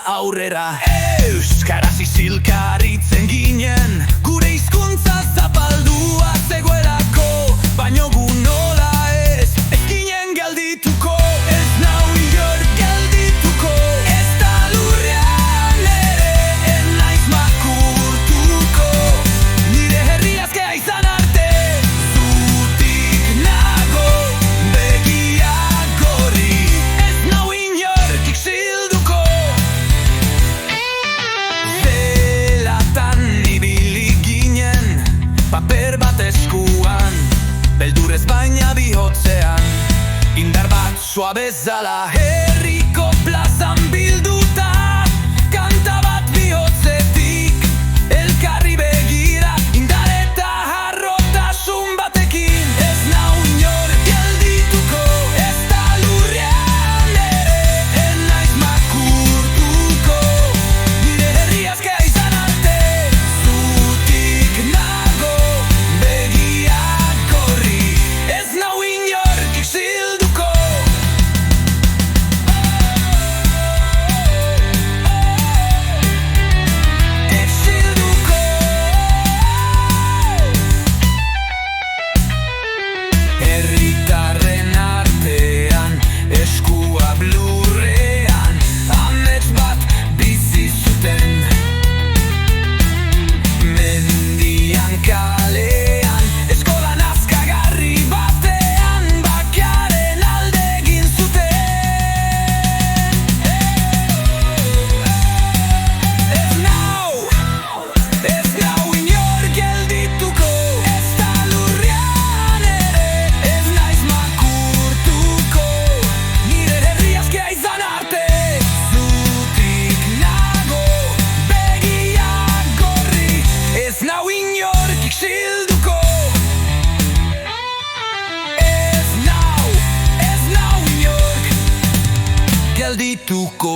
aurrera. Euskaraz isilkaritzen ginen, gure hizkuntza zapaldua zegoelako, baino gu nola ez ginen geldituko. Ez nau inor geldituko, ez da lurrean ere, ez naiz makurtuko. Nire herri askea izan arte, zutik nago begiak gorri. Ez nau inork isilduko. Zelatan ibili ginen, paper bat eskuan, beldurrez baina bihotzean, indar bat suabezala herriko plazan bilduta, kanta bat bihotzetik elkarri begira, indar eta harrotasun batekin. Ez nau inor geldituko, ez da lurrean ere, ez naiz makurtuko. Nire herri askea izan arte, zutik nago begiak gorri. Ez nau inork isilduko. Isilduko. Herritarren artean, eskua blurrean, amets bat bizi zuten. Mendian kalean, eskolan azkagarri batean, bakearen alde egin zuten. Ez nau inor geldituko, ez da lurrean ere, ez naiz makurtuko. Nire herri askea izan arte, zutik nago begiak gorri. Ez nau inork isilduko. Ez nau inork geldituko.